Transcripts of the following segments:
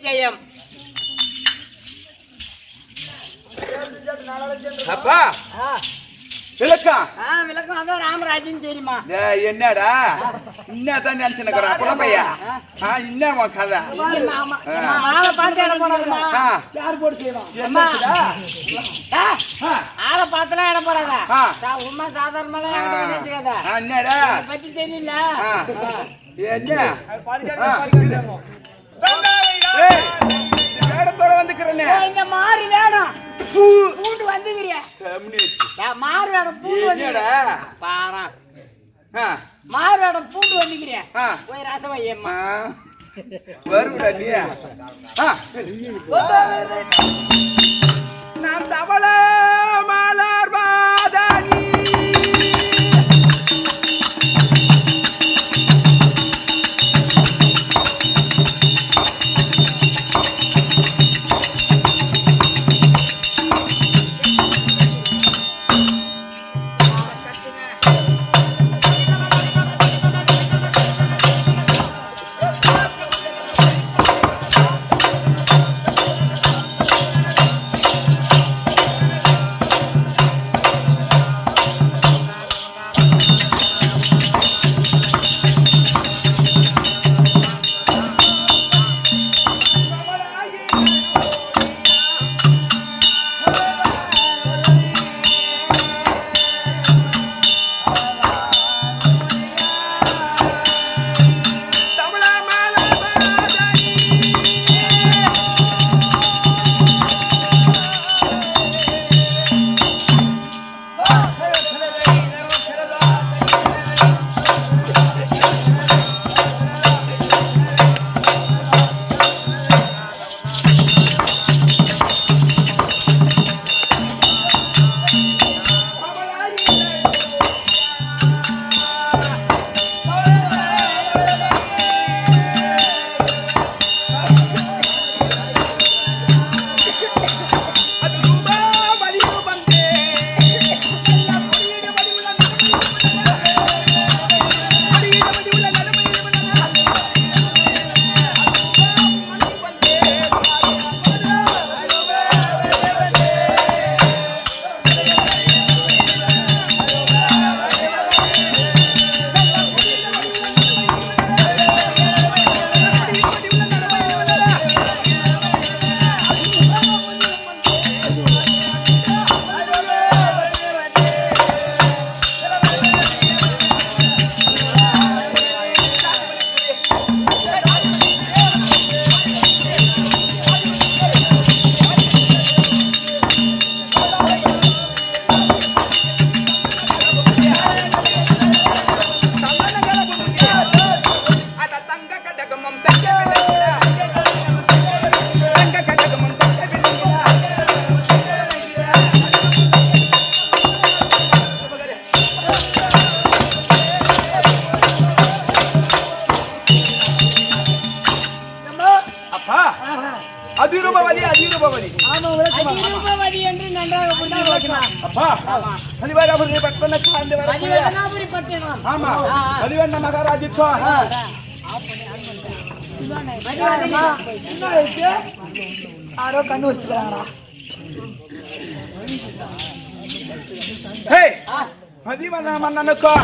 ஜெயம். அப்பா விளக்கம் விளக்கம் அதான் ராமராஜன் தெரியுமா? என்னடா இன்னதான் நினைச்சுக்கிறேன் குழம்பையா இன்னும் கதை ஆளை பார்த்து இடம் போடாதுமா. ஆளை பார்த்துலாம் இடம் போடாதா உண்மை சாதாரணமெல்லாம் நினைச்சுக்காத. என்னடா பத்தி தெரியல வேடத்தோட வந்துக்கிறேன்னு இந்த மாதிரி வேணும் பூண்டு வந்துக்கிறிய மாறு வேடம் பூண்டு வந்து பாரா மாறு வேடம் பூண்டு வந்துக்கிறிய போய் ரசவையம்மா வருடா நீ நான் தவள மலர் பாதனி அதிரூபவதி அதிரூபவதி அதிரூபவதி என்று நன்றாக புரிந்து அப்பா அதிவராபுரி பட்டண சார்ந்து வர அதிவராபுரி பட்டணம் ஆமா அதிவண்ண மகாராஜ்யம் யாரோ கண்ணு வச்சுக்கிறாங்கடா. ஹே அதிவண்ண மன்னனுக்கும்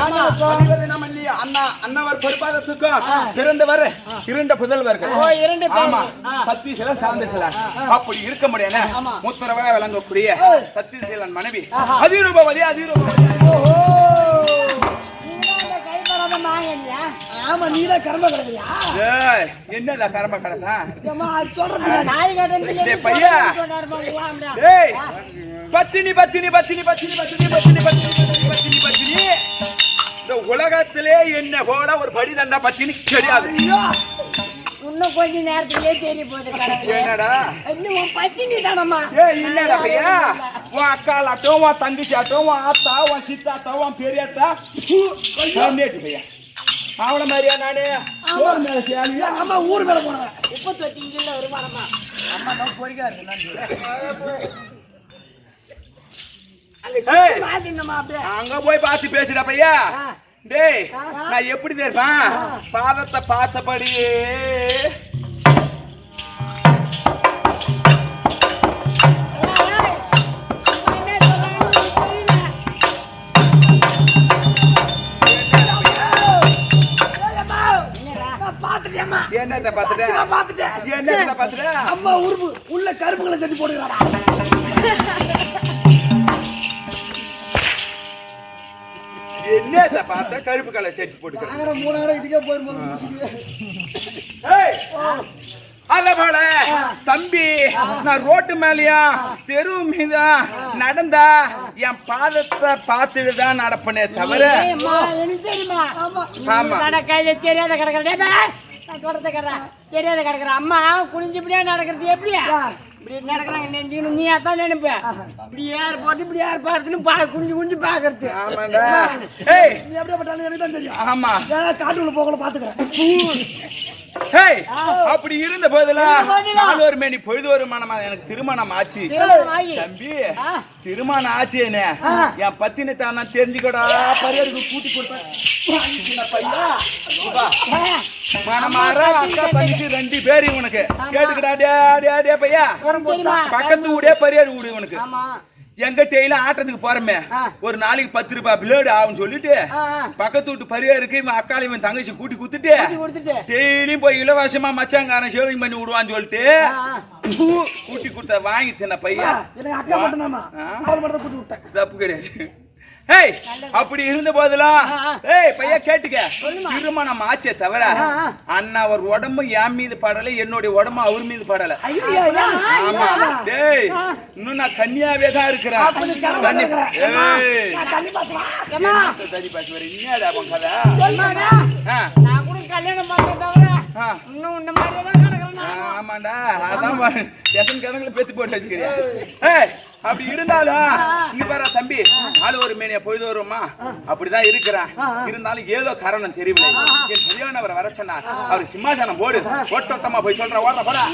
அண்ணவர் பொறுப்பாதத்துக்கும் பிறந்தவர் இரண்டு புதல்வர்கள். ஆமா சத்தியசீலன் சாந்தசீலன். அப்படி இருக்க முடியாது மூத்தரவாக விளங்கக்கூடிய சத்தியசீலன் மனைவி அதிரூபவதி அதிரூபவதி. ஆமா நீதான் கர்ம கடமையா? என்னடா கர்ம கடமை பையா பத்தினி பத்தினி பத்தினி பத்தினி பத்தினி பத்தினி பத்தினி பத்தினி பத்தினி இந்த உலகத்திலே என்ன போல ஒரு படி தண்டா பத்தினி கிடையாது. இன்னும் கொஞ்ச நேரத்திலே தெரிய போகுது. என்னடா பத்தினி தானம்மா? என்னடா பையா உன் அக்காலாட்டும் உன் தங்கச்சாட்டும் உன் ஆத்தா உன் சித்தாத்தா உன் பெரியாத்தா நேற்று பையா அவள மாதிரியா நானு ஆமா ஊர் மேல போனேன். 35 வருமானமா அம்மா நான் போறிக்காரு அங்க போய் பார்த்து பேசுடா பையா. டேய் நான் எப்படி தெரியுமா பாதத்தை பார்த்தபடியே என்னத்த பாத்துட்ட நான் பாத்துட்டேன். என்னத்த பாத்துட்ட அம்மா உருப்பு உள்ள கருப்புகளை சட்டி போடுகிறாடா. என்னத்த பார்த்த கருப்பு கலர் செட்டு போட்டு வாங்குற 3000 இதுக்கே போயிரும்போது அத போல தம்பி நான் ரோட்டு மேலயா தெரு மீதா நடந்தா என் பாதத்தை பார்த்துட்டு தான் நடப்பனே தவிர தெரியாத கிடக்குற அம்மா குனிஞ்சுபடியா நடக்கிறது எப்படியா இப்படி நடக்கிறாங்க நெஞ்சுக்கணும் நீ அதான் நினைப்ப இப்படி யார் பார்த்து இப்படி யார் பார்த்துன்னு குனிஞ்சு குனிஞ்சு பாக்குறது ஆமாண்டா நீ எப்படியா பட்டாலும் எனக்கு தான் தெரியும். ஆமா காட்டுக்குள்ள போகல பாத்துக்கிறேன். அப்படி இருந்த போதெல்லாம் நாலொரு மேனி பொழுது ஒரு மனமா எனக்கு திருமணம் ஆச்சு தம்பி திருமணம் ஆச்சு என்ன என் பத்தினி தான் நான் தெரிஞ்சுக்கடா பரியருக்கு கூட்டி கொடுத்தேன் மனமாற அக்கா தங்கச்சி 2 பேரு உனக்கு கேட்டுக்கடா பையா பக்கத்து ஊடே பரியாரு ஊடு உனக்கு எங்க டெய்ல ஆட்டத்துக்கு போறமே ஒரு நாளைக்கு 10 ரூபாய் பிளேடு ஆகும்னு சொல்லிட்டு பக்கத்து வீட்டு பரியாருக்கு இவன் அக்கால இவன் தங்கச்சி கூட்டி குத்துட்டு டெய்லியும் போய் இலவசமா மச்சாங்காரன் ஷேவிங் பண்ணி விடுவான்னு சொல்லிட்டு கூட்டி கொடுத்த வாங்கி தின்ன பையன் அக்கா மட்டும் கூட்டி விட்டேன். தப்பு கிடையாது. அப்படி இருந்த போதெல்லாம் பையா கேட்டுக்க திருமணம் ஆச்சே தவிர அண்ணா அவர் உடம்பு என் மீது படல என்னுடைய உடம்பு அவர் மீது படல. ஆமா டேய் இன்னும் நான் கன்னியாவே தான் இருக்கிறேன். ஆமாண்டா அதான் பெத்து போட்டு வச்சுக்கிறியா. அப்படி இருந்தாலும் இங்க பாரு தம்பி ஆளு ஒரு மேனியா பொழுது வருமா அப்படிதான் இருக்கிறான். இருந்தாலும் ஏதோ காரணம் தெரியவில்லை. என் பெரியவனவர் வர சொன்னார். அவருக்கு சிம்மாசனம் போடு ஓட்டோட்டமா போய் சொல்ற ஓட போடா.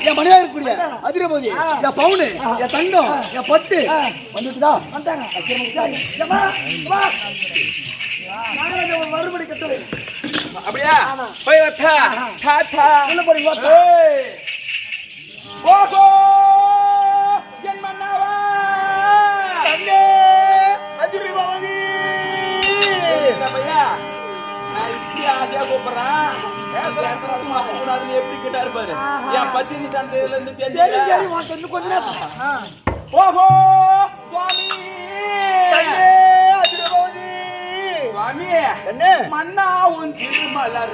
என் மணியா இருக்கக்கூடிய அதிரபதி என் பவுனு என் தங்கம் என் பட்டு வந்துட்டுதா மறுபடி கட்டளை அப்படியா போய் வட்டா டாடா என்ன போறீங்க ஓகோ என் மன்னவா தங்கே அதிரபதி பையா நான் இப்படி ஆசையா கூப்பிடுறேன். எப்படி கேட்டாரு பாரு என் பத்தினி தந்தையில இருந்து தெரிஞ்சு கொஞ்ச நேரம் ஓஹோ சுவாமி சுவாமி என்ன மன்னா உன் திருமலர்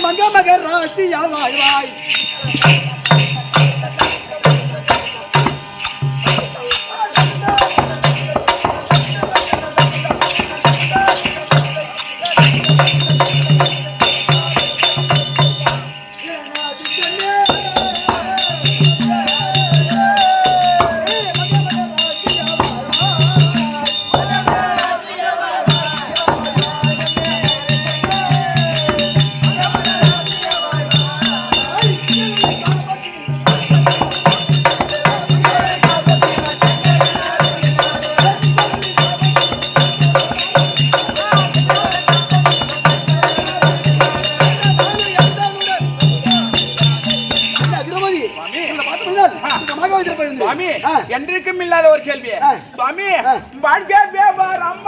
மங்க மகர் ராசியா வாய் வாய் என்றைக்கும் இல்லாத ஒரு கேள்வி சுவாமி வாழ்க்கை வியாபாரம்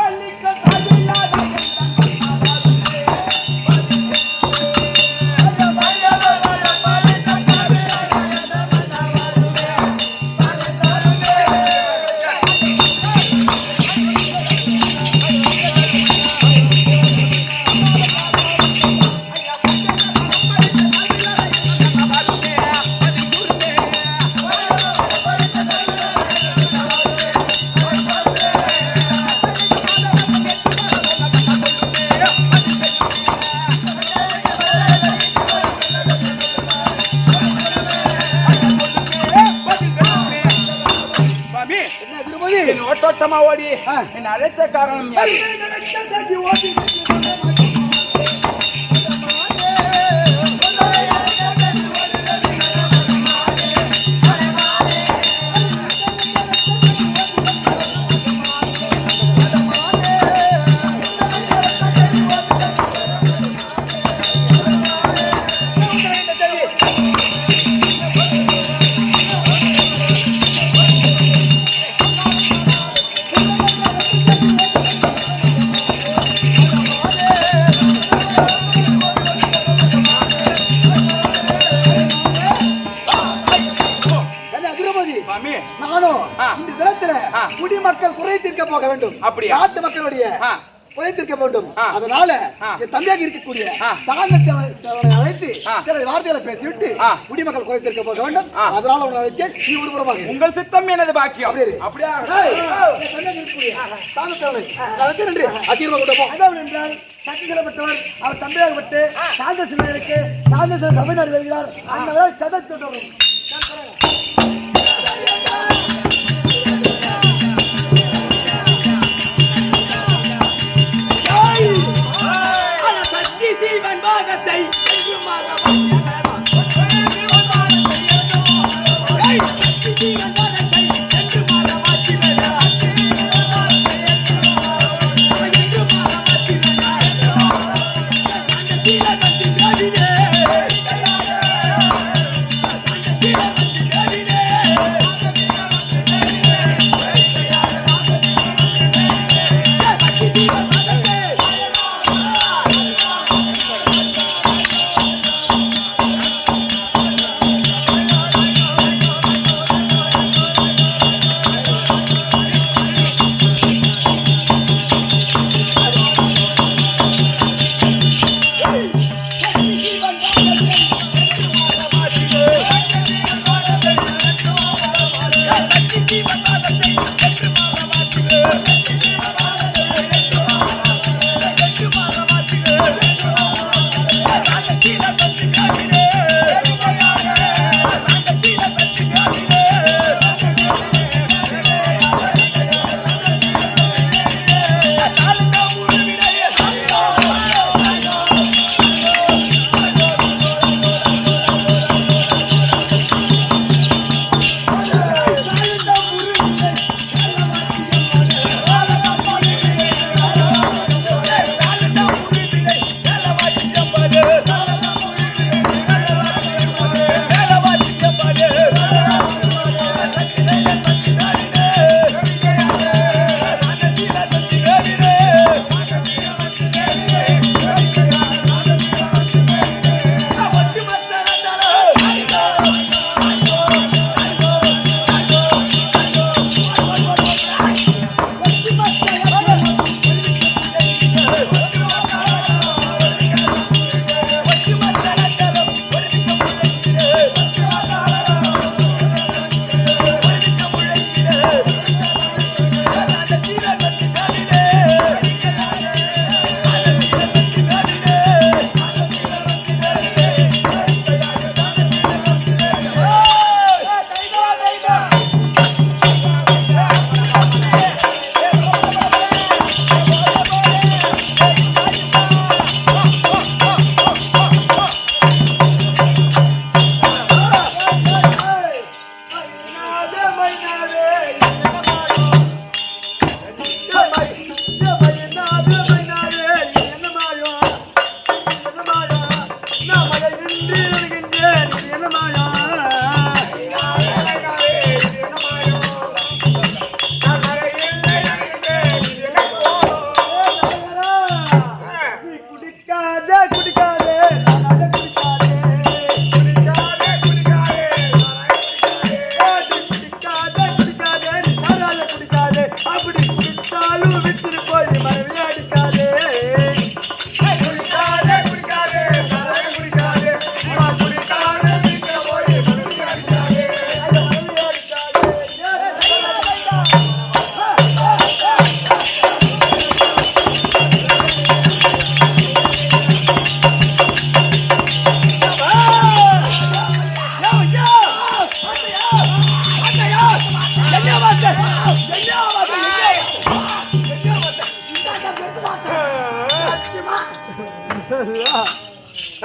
வேகமா ஓடி என்னை அழைத்த காரணம் யாரு? குடிமக்கள் குறை தீர்க்க போக வேண்டும். அப்படியா? நாட்டு மக்களுடைய குறை தீர்க்க வேண்டும். அதனால என் தம்பியாக இருக்கக்கூடிய சாந்தத்தை அழைத்து சில வார்த்தைகளை பேசிவிட்டு குடிமக்கள் குறை தீர்க்க போக வேண்டும். அதனால உன்னை அழைத்தேன். நீ உருவமாக உங்கள் சித்தம் எனது பாக்கியம். அப்படியா? சக்திபட்டவர் அவர் தம்பியாகப்பட்டு சாந்த சிலைக்கு சாந்த சிலை சபையினர் வருகிறார். அந்த சதம்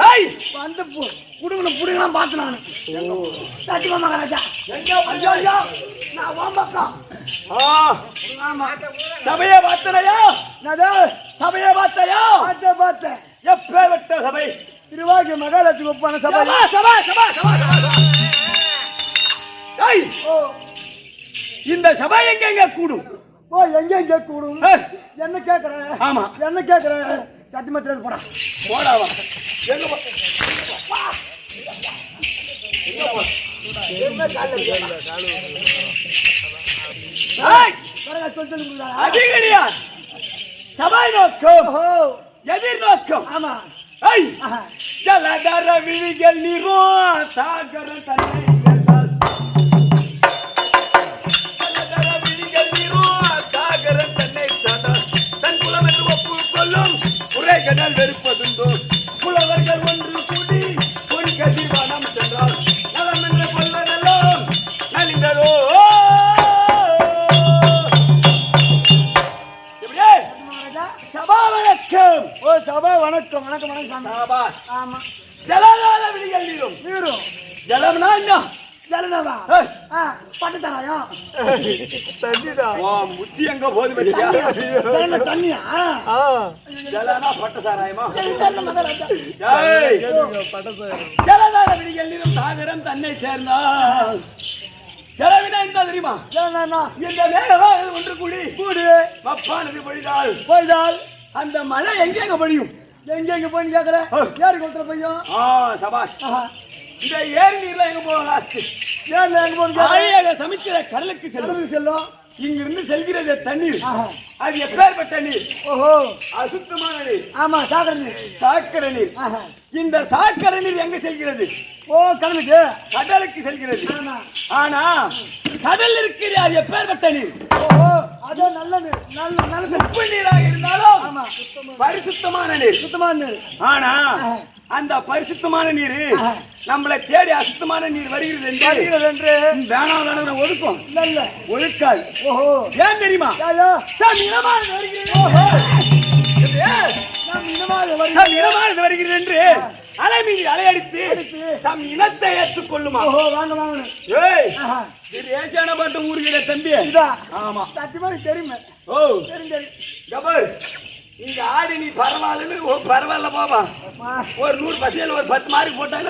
ஏய் வந்து புடுங்கலாம் பார்த்து நானு சத்தியமா மகாராஜா எங்க ஐயோ ஐயோ நான் ஓம்பக்கம் சபையை பார்த்தனையா என்னது சபையை பார்த்தையா பார்த்தேன் எப்பேற்பட்ட சபை திருவாகி மகாலட்சுமி ஒப்பான சபை சபா சபா சபா சபா ஏய் ஓ இந்த சபை எங்க கூடும் ஓ எங்க கூடும் என்ன கேக்குற ஆமா என்ன கேக்குற சத்தியமா தெரியாது போடா போடாவா எங்க அது கிடையாது சபை நோக்கம் எதிர் நோக்கம் ஆமா ஜலதர விழிகள் நீரோ சாகர தன்னை ஜலதர விழிகள் நீரோ சாகர தன்னை தன் குலம் என்று ஒப்பு கொள்ளும் உரைகடல் வெறுப்பதுண்டோ புலவர்கள் ஒன்று கூடி பொன் கதிர்வானம் சென்றால் நலம் என்ற கொள்வதெல்லாம் நலிந்ததோ சபா வணக்கம் ஓ சபா வணக்கம் வணக்கம் வணக்கம் சபா ஆமா ஜலதார விழிகள் நீரும் நீரும் ஜலம்னா என்ன ஜலதாவா பட்டு தராயம் தண்ணிடா ஓ முத்தி எங்க போது வெட்டியா தண்ணியா ஜலனா பட்டு சாராயமா ஏய் ஜலதார விழிகள் நீரும் சாகரம் தன்னை சேர்ந்தால் ஜலவினா என்ன தெரியுமா இந்த மேகம் ஒன்று கூடி மப்பானது பொழிதால் அந்த மழை எங்க பொழியும் எங்க போய் கேக்குற யாரு கொடுத்துற பையன் சபாஷ் இந்த ஏரி நீர்ல எங்க போகும் லாஸ்ட் ஏன் எங்க போய் சமைக்கிற கடலுக்கு செல்லும் இங்கிருந்து செல்கிறது தண்ணீர் அது எப்பேற்பட்ட நீர் ஓஹோ அசுத்தமான நீர் ஆமா சாக்கடை நீர் இந்த சாக்கடை நீர் எங்க செல்கிறது ஓ கடலுக்கு செல்கிறது ஆனா கடல் இருக்கிறது அது எப்பேற்பட்ட நீர் ஓஹோ அது நல்ல நீர் நல்ல உப்பு நீராக இருந்தாலும் பரிசுத்தமான நீர் ஆனா அந்த பரிசுத்தமான நீர் நம்மளை தேடி அசுத்தமான நீர் வருகிறது என்று வேணாம் ஒதுக்கும் இல்ல ஒழுக்காது ஓஹோ ஏன் தெரியுமா வருகிறது என்று அலை மீது அலையடித்து தம் இனத்தை ஏற்றுக்கொள்ளுமா ஏசியான பாட்டு ஊருகிற தம்பி ஆமா சத்தியமா தெரியுமே ஓ கபர் இங்க ஆடி நீ பரவாயில்ல போவா ஒரு 100 பசங்க ஒரு 10 மார்க் போட்டாங்க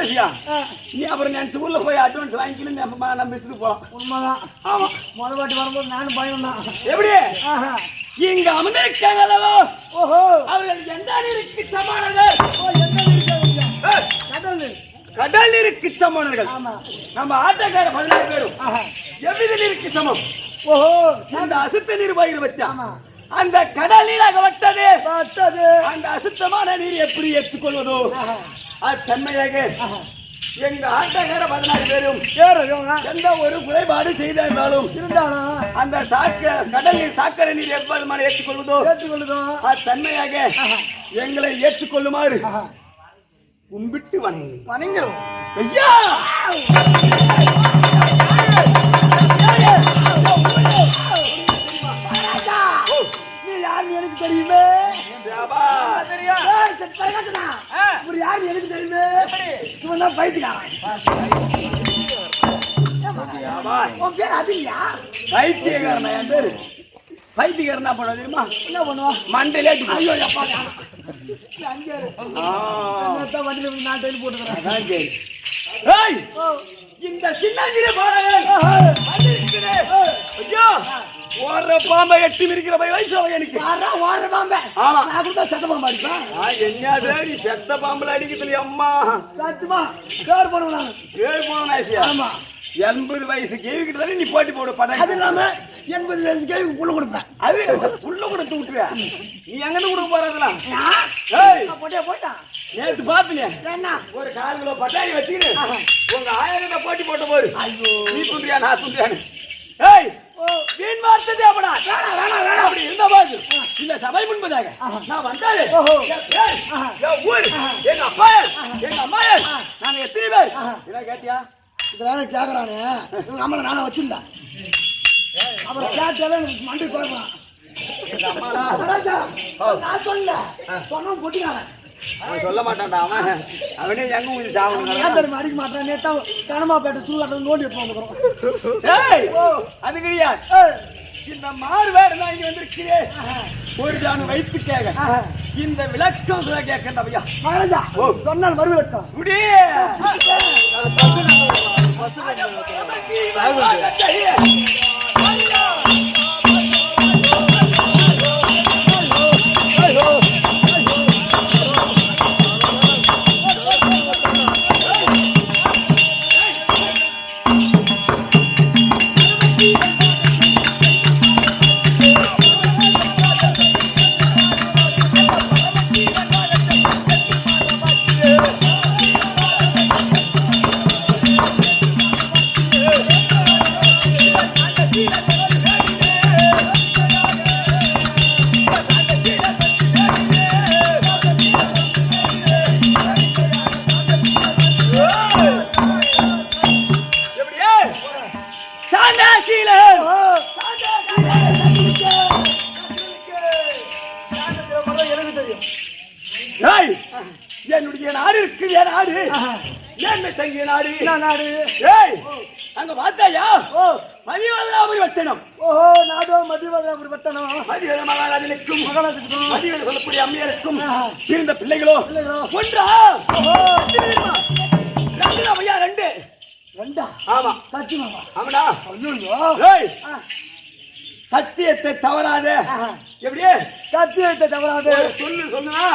நீ அப்புறம் நினைச்சு ஊர்ல போய் அட்வான்ஸ் வாங்கிக்கணும் நம்ம மிஸ்ஸுக்கு போலாம் உண்மைதான் ஆமா முதல் வாட்டி வரும்போது நானும் பயம் தான் எப்படி இங்க அமர்ந்திருக்காங்களோ ஓஹோ அவர்கள் எந்த நீருக்கு சமானர்கள் கடல் நீருக்கு சமானர்கள் நம்ம ஆட்டக்கார 16 பேரும் எவ்வித நீருக்கு சமம் ஓஹோ அந்த அசுத்த நீர் பயிர் வச்சா அந்த கடல் நீராக வட்டது அந்த அசுத்தமான நீர் எப்படி ஏற்றுக்கொள்வதோ தன்மையாக எங்க ஆட்டக்கார 16 பேரும் எந்த ஒரு குறைபாடு செய்தாலும் அந்த கடல் நீர் சாக்கடை நீர் எவ்வாறு ஏற்றுக்கொள்வதோ தன்மையாக எங்களை ஏற்றுக்கொள்ளுமாறு கும்பிட்டு வணங்குகிறோம் ஐயா எனக்கு தெரியுமே எனக்கு தெரியுமே இவன் தான் பைத்தியக்காரன் பேர் அது இல்லையா பைத்தியக்காரன் என் பேரு பைத்தியக்காரன் என்ன பண்ணுவா தெரியுமா என்ன பண்ணுவான் மண்டையிலே ஐயோ அப்பா வண்டியில நான் டைல் போட்டுக்கிறேன் இந்த சின்ன ஓடுற பாம்பை எட்டி மிரிக்கிற வயசு எனக்கு ஓடுற பாம்பை ஆமா நான் செத்த பாம்பு அடிப்பேன் என்னது செத்த பாம்புல அடிக்கிறது அம்மா சத்துமா பேர் போடுவேன் பேர் போன ஆமா 80 வயசு கேவிக்கிட்டு தானே நீ போட்டி போட படம் அது இல்லாம 80 வயசு கேவிக்கு புள்ள கொடுப்பேன் அது புள்ள கொடுத்து விட்டுருவேன் நீ எங்கன்னு கொடுக்க போறதெல்லாம் போயிட்டான் நேற்று பாத்துனே என்ன ஒரு 4 கிலோ பட்டாணி வச்சுக்கிட்டு உங்க ஆயிரத்தை போட்டி போட்ட போரு ஐயோ நீ துண்டியா நான் துண்டியானு ஏய் வீண் வார்த்தை தேவடா வேணா அப்படி இருந்த பாரு இந்த சபை முன்பதாக நான் வந்தாரு ஊர் எங்க அப்பா எங்க அம்மா நாங்க எத்தனை பேர் என்ன கேட்டியா இதெல்லாம் கேக்குறானே நம்மள நானே வச்சிருந்தேன் அப்புறம் கேட்டால எனக்கு மண்டை குழப்பான் நான் சொல்ல சொன்ன பொட்டிக்காரன் அவன் சொல்ல மாட்டான்டா அவன். அவனே எங்க ஊதி சாவணும். ஏன் தெரியுமா அடிக்க மாட்டான்? நேத்தா கனமாப்பேட்டை சூழாட்ட நோண்டி எடுத்து வந்துக்கிறோம். அது கிடையாது. இந்த மாறுவேடு தான் இங்க வந்திருக்கிறேன். ஒரு ஜானு வைத்து கேட்க இந்த விளக்கம் சொல்ல கேட்கணும் ஐயா. மகாராஜா சொன்னால் மறு விளக்கம் என்னுடைய நாடு இருக்கு. என் நாடு என்ன தங்கிய நாடு? நாடு அங்க பார்த்தாயா மதிவதனாபுரி வட்டணம். ஓஹோ நாடோ மதிவதனாபுரி வட்டணம். மதிவத மகாராஜனுக்கும் மதிவத சொல்லக்கூடிய அம்மையருக்கும் இருந்த பிள்ளைகளோ ஒன்றா? ரெண்டு. ரெண்டா? ஆமா. சத்தியமாவா? ஆமாடா. சத்தியத்தை தவறாத. எப்படியே சத்தியத்தை தவறாத சொல்லுனா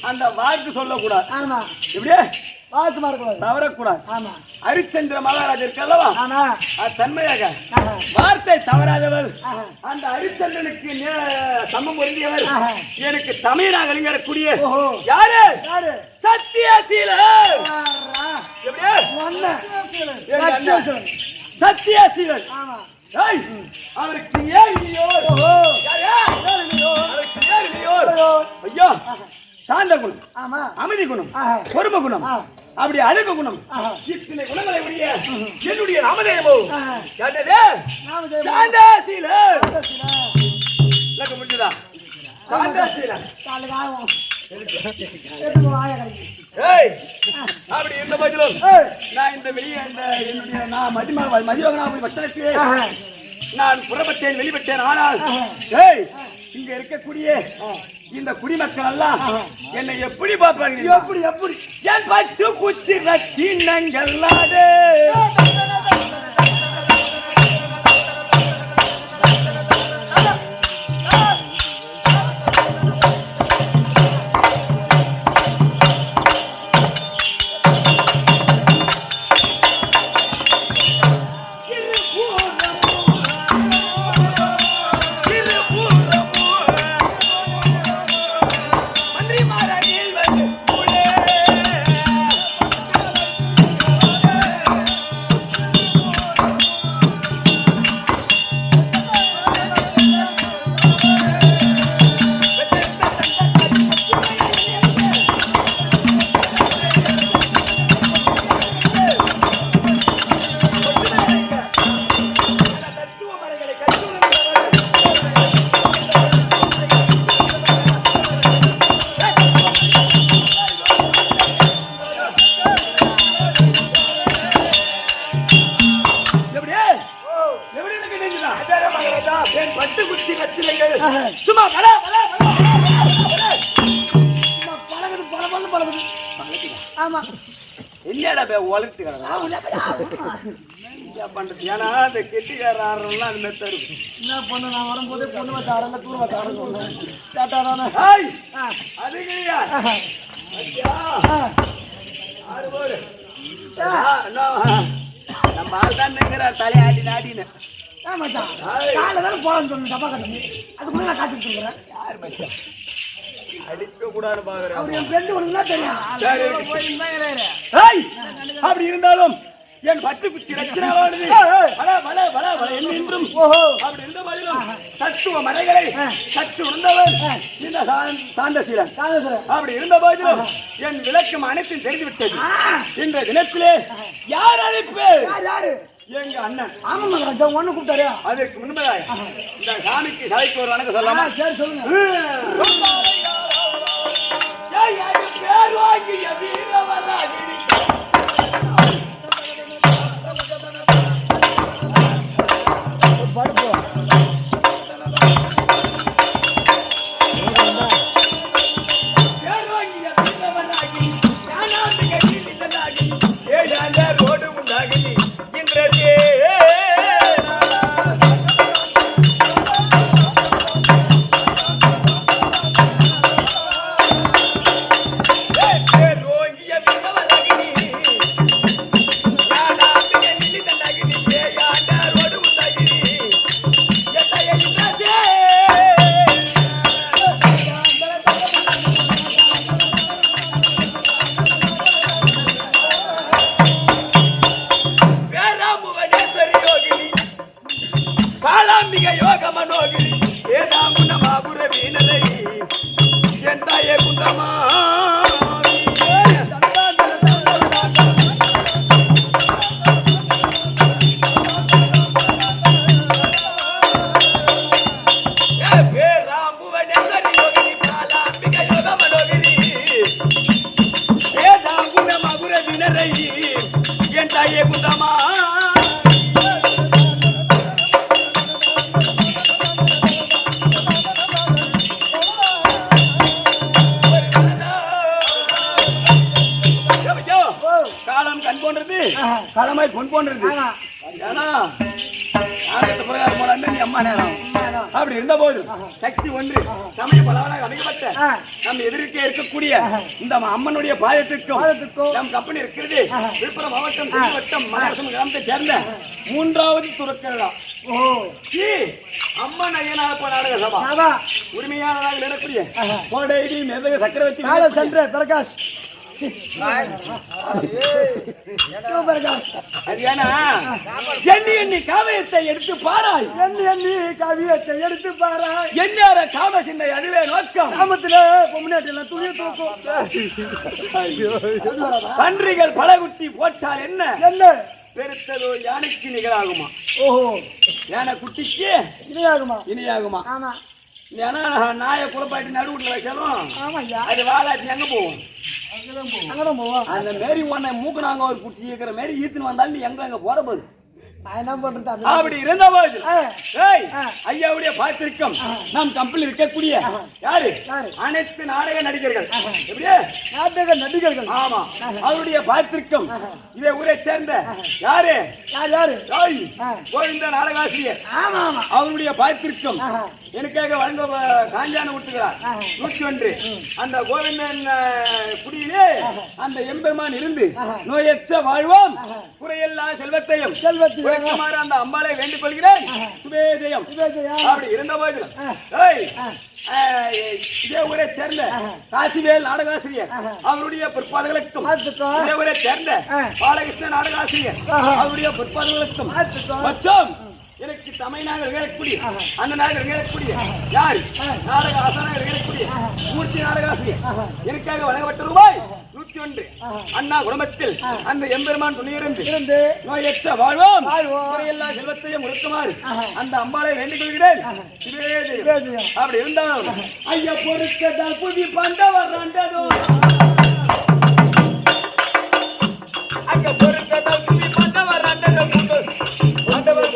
அந்த வாக்கு சொல்லக்கூடாது. ஆமா. எப்படியே வாக்கு மாறக்கூடாது, தவறக்கூடாது. ஆமா. ஹரிச்சந்திர மகாராஜா இருக்கல்லவா, ஆமா, அது தன்மையாக வார்த்தை தவறாதவர். அந்த ஹரிச்சந்திரனுக்கு சமம் பொருந்தியவர். எனக்கு தமிழாக அழிங்கக்கூடிய யாரு? சத்தியசீலன். எப்படியே சத்தியசீலன். அவருக்கு ஏன் ஐயா சாந்த குணம், அமைதி குணம், பொறுமை குணம், அப்படி அழகு குணம், இத்தனை குணங்களை உடைய என்னுடைய நாமதேவோ சாந்தாசீலன். முடிஞ்சதா? சாந்தாசீலன் அப்படி இருந்த போதிலும் நான் இந்த வெளியே என்னுடைய மதிவகனாபுரி வட்டத்துக்கு நான் புறப்பட்டேன், வெளிப்பட்டேன். ஆனால் இங்க இருக்கக்கூடிய இந்த குடிமக்கள் எல்லாம் என்னை எப்படி பார்ப்பாங்க? எப்படி எப்படி என் பட்டு குச்சி ரத்தினங்கள் சும்மா ஆமா என்னடா உலகத்து பண்றது? ஏன்னா அந்த கெட்டிக்கார ஆடுறதுலாம் அது மாதிரி தரும். என்ன பண்ண நான் வரும்போதே பொண்ணு வச்சு ஆடல தூர வச்சு ஆடணும் கேட்டாரான அது கிடையாது. நம்ம ஆள் தான் நிற்கிற தலையாடி நாடின்னு அடிக்க கூடாது அப்படி இருந்தாலும் என் பட்டு குச்சி ரச்சனாவானது என்றும் அப்படி இருந்த போதிலும் தத்துவ மலைகளை சற்று உணர்ந்தவர் இந்த சாந்தசீலன். அப்படி இருந்த போதிலும் என் விளக்கம் அனைத்தும் தெரிந்துவிட்டது. இன்ற தினத்திலே யார் அழைப்பு? எங்க அண்ணன். ஆமா ஒண்ணு கூப்பிட்டாரு. அதற்கு முன்பதாக இந்த சாமிக்கு சபைக்கு ஒரு வணக்கம் சொல்லலாமா? சரி சொல்லுங்க. பேராங்கிய வீரவராகினி படுப்போம் காலம் கண் போன்றது களமாய் பொன் போன்றது அம்மா நேரம் அப்படி இருந்த போது சக்தி ஒன்று சமய பலவனாக அமைக்கப்பட்ட நம் எதிர்க்கே இருக்கக்கூடிய இந்த அம்மனுடைய பாதத்திற்கும் நம் கம்பெனி இருக்கிறது விழுப்புரம் மாவட்டம் வட்டம் மகாராஷ்டிரம் கிராமத்தை சேர்ந்த 3வது துறக்கிறதா அம்மன் ஐயனாரப்ப நாடக சபா உரிமையாளராக இருக்கக்கூடிய கோடைடி மேதக சக்கரவர்த்தி சென்ற பிரகாஷ் எண்ணி காவியத்தை எடுத்து பாராய் என்ன காம சிந்தை அதுவே நோக்கம் கிராமத்துல பொம்னாட்டில துணியை தூக்கும் பன்றிகள் பலகுட்டி போட்டால் என்ன பெருத்ததோ யானைக்கு நிகழாகுமா ஓஹோ யானை குட்டிக்கு இணையாகுமா ஆமா ஏன்னா நாயை குழப்பாட்டி நடுவுல வைக்கணும் அது வாழாட்டி எங்க போவோம் அந்த மாரி உன்னை மூக்கு நாங்க ஒரு குச்சி இருக்கிற மாதிரி ஈத்துன்னு வந்தாலும் நீ எங்க போற போது என்ன பண்றது அப்படி இருந்தபோது ஐயாவுடைய பார்த்திருக்கும் நாம் கம்பெனி இருக்கக்கூடிய யாரு அனைத்து நாடக நடிகர்கள் எப்படியே நாடக நடிகர்கள் ஆமா அவருடைய பார்த்திருக்கும் இதை ஊரை சேர்ந்த யாரு கோவிந்த நாடகாசிரியர் அவருடைய பார்த்திருக்கும் எனக்காக வழங்க காஞ்சான விட்டுகிறார் 101 அந்த கோவிந்தன் குடியிலே அந்த எம்பெருமான் இருந்து நோயற்ற வாழ்வோம் குறையில்லா செல்வத்தையும் அந்த அம்பாளை வேண்டிக் கொள்கிறேன் சுபேஜயம் அப்படி இருந்த போதிலும் இதே ஊரை சேர்ந்த காசிவேல் நாடகாசிரியர் அவருடைய பிற்பாடுகளுக்கும் இதே ஊரை சேர்ந்த பாலகிருஷ்ண நாடகாசிரியர் அவருடைய பிற்பாடுகளுக்கும் மற்றும் எனக்கு தமிழ்நாடு இருக்கக்கூடிய அந்த நாடு இருக்கக்கூடிய யார் நாடக ஆசானாக இருக்கக்கூடிய மூர்த்தி நாடகாசிரியர் எனக்காக வழங்கப்பட்ட ரூபாய் 101 அண்ணா குடும்பத்தில் அந்த எம்பெருமான் துணியிருந்து நோயற்ற வாழ்வோம் எல்லா செல்வத்தையும் முழுக்குமாறு அந்த அம்பாளை வேண்டிக் கொள்கிறேன் அப்படி இருந்தாலும் ஐயா பொறுத்த புதி பண்டவர் ஆண்டதோ அங்க பொறுத்த புதி பண்டவர் ஆண்டதோ ஆண்டவர்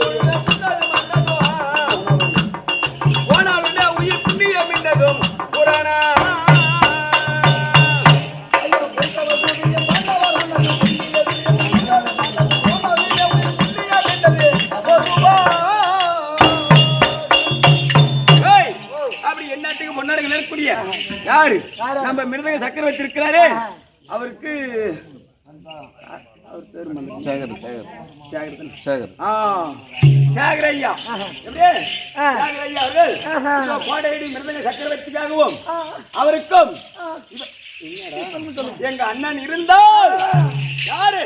போனாலுமே உயிர் புண்ணியம் என்னதும் புராணா யாரு நம்ம மிருதங்க சக்கரவர்த்தி இருக்கிறாரு அவருக்கு கோடையடி மிருதங்க சக்கரவர்த்திக்காகவும் அவருக்கும் எங்க அண்ணன் இருந்தால் யாரு